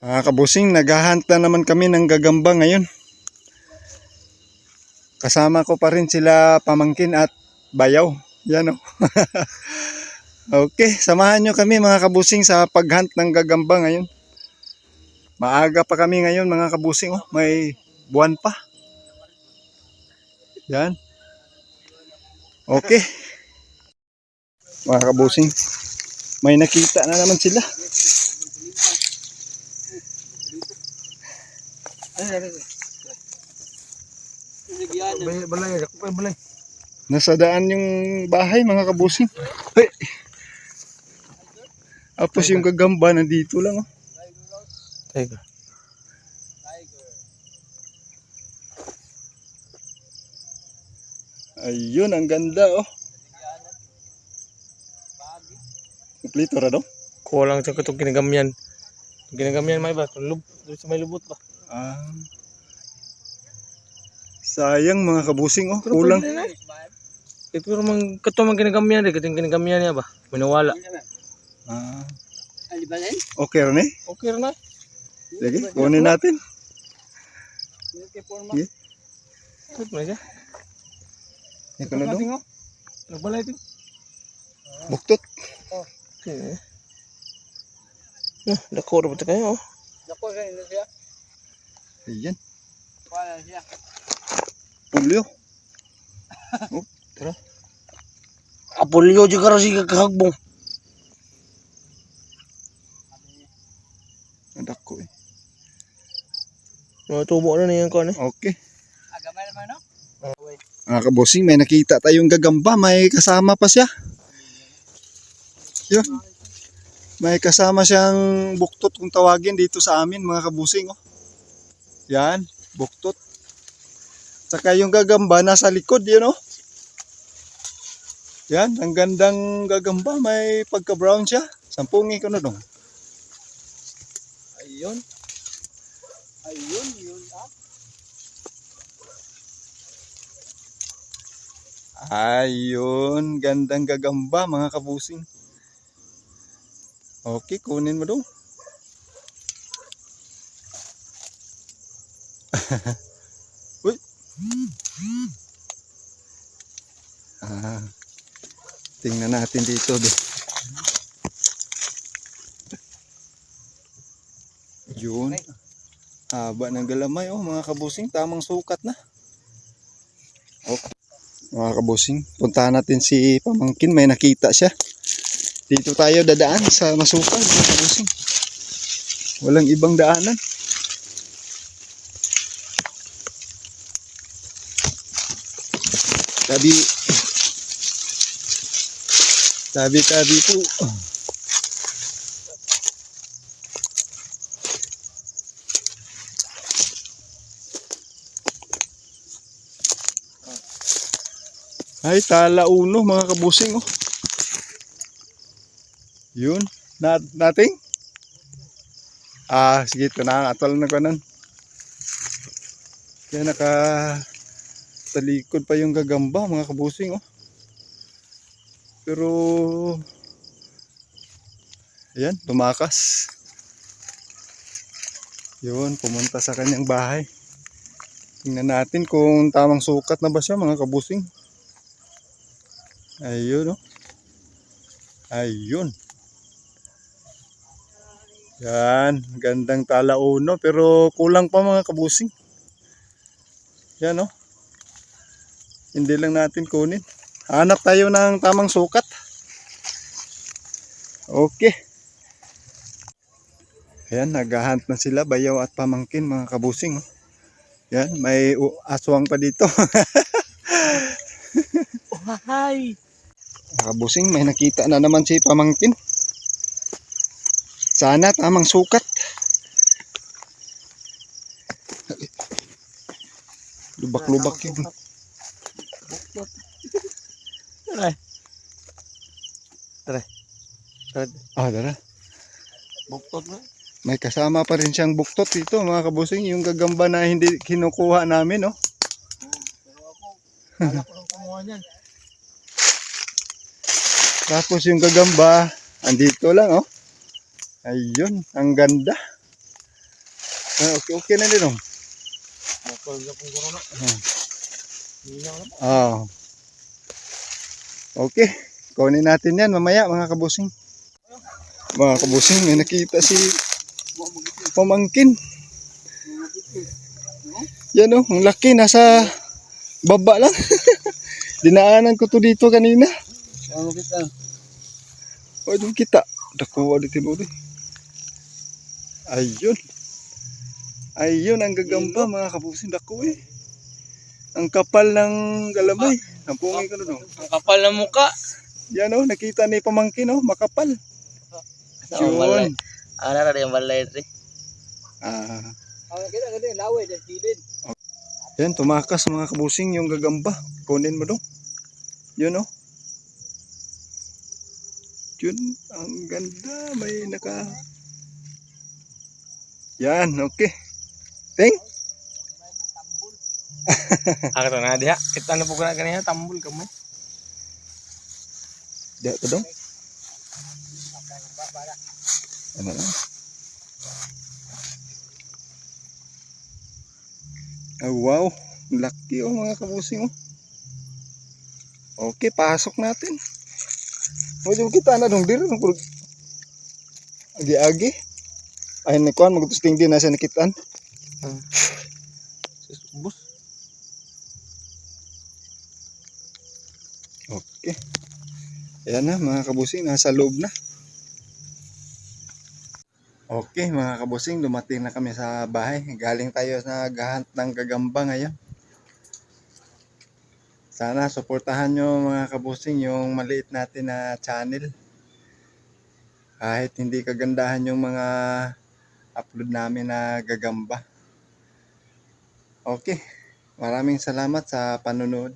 Mga kabusing, naghahunt na naman kami ng gagamba ngayon. Kasama ko pa rin sila pamangkin at bayaw. Yan o. Okay, samahan nyo kami mga kabusing sa paghunt ng gagamba ngayon. Maaga pa kami ngayon mga kabusing. Oh, may buwan pa. Yan. Okay. Mga kabusing, may nakita na naman sila. Nasa daan yung bahay mga kabusing. Hey. Tapos yung gagamba nandito lang. Oh. Tiger. Ayun, ang ganda oh. Kumplito ra daw. Kulang sa katong kinagamyan. Kinagamyan may ba? Doon sa may lubot ba? Ah. Sayang mga kabusing oh, kulang. Ito mang katong kinagamyan rin, katong kinagamyan niya ba? Minawala. Ah. Okay rin eh. Okay na. Sige, kunin natin. Sige. Ito na siya. Ito na daw. Nagbalay ito. Buktot. Okay. Dako rin ba ito kayo? Dako rin siya. Ayan. Wala siya. Pulyo. Oh, Tara. Apolyo juga rin siya kakagbong. nadako eh. Tubo na niyan ko ano. Okay. Agamay naman no? Mga kabusing, may nakita tayong gagamba. May kasama pa siya. Yun. May kasama siyang buktot kung tawagin dito sa amin mga kabusing. Oh. Yan, buktot. Saka yung gagamba nasa likod yun oh. Yan, ang gandang gagamba. May pagka-brown siya. Sampungi ko na dong. Ayun. Ayun, yun ah. Ayun, gandang gagamba mga kabusing. Okay, kunin mo daw. Uy. Ah, tingnan natin dito. Yun. Haba ng galamay oh mga kabusing. Tamang sukat na. Okay. Mga kabusing, puntahan natin si pamangkin. May nakita siya. Dito tayo dadaan sa masukal mga kabusing. Walang ibang daanan. Tabi po. Ay, talauno mga kabusing oh. Yun, nating. Ah, sige, ito na atol na kanan. Kaya talikod pa yung gagamba mga kabusing oh. Pero ayan, tumakas. Yun, pumunta sa kanyang bahay. Tingnan natin kung tamang sukat na ba siya mga kabusing. Ayun oh. Ayun. Yan, gandang talauno pero kulang pa mga kabusing. Yan oh. Hindi lang natin kunin. Hanap tayo ng tamang sukat. Okay. Ayan, naghahunt na sila, bayaw at pamangkin mga kabusing. Oh. Yan, may aswang pa dito. Oh, hi. Mga kabusing, may nakita na naman si pamangkin. Sana tamang sukat. Lubak-lubak yun. Tara. Ah, dara. Buktot na. May kasama pa rin siyang buktot dito mga kabusing. Yung gagamba na hindi kinukuha namin, oh. Wala ko lang kumuha niyan. Tapos yung gagamba, andito lang, oh. Ayun, ang ganda. Okay, okay na din, oh. Bakal na pong corona. Ah. Hindi na alam. Oh. Okay. Kunin natin yan mamaya mga kabusing. Mga kabusing, may nakita si pamangkin. Yan oh, ang laki. Nasa baba lang. Dinaanan ko to dito kanina. Ano kita? O, doon kita. Dakuha dito ulit. Ayun. Ayun ang gagamba mga kabusing. Dako eh. Ang kapal ng galamay. Ang pungay ko doon. Ang kapal ng muka. Yan oh, nakita ni pamangkin oh, makapal. Yun. Ano na yung balay ito? Ah, Kita ka din, laway, dyan silid. yan, tumakas mga kabusing yung gagamba. Kunin mo dong. Yun oh. Yun, ang ganda. May naka... Yan, okay. Ting. Ako na diha. Kita na po ka na kanina. Tambol ka mo. Diyan to dong. Ano na? Oh, wow. Laki oh mga kabusing oh. Okay, pasok natin. Medyo kita na dong dito. Agi-agi. Ay, nakuhan. Magtusting din na siya nakitaan. Bus. Okay. Ayan na mga kabusing. Nasa loob na. Okay mga kabusing, dumating na kami sa bahay. Galing tayo sa naghahunt ng gagamba ngayon. Sana suportahan nyo mga kabusing yung maliit natin na channel. Kahit hindi kagandahan yung mga upload namin na gagamba. Okay, maraming salamat sa panonood.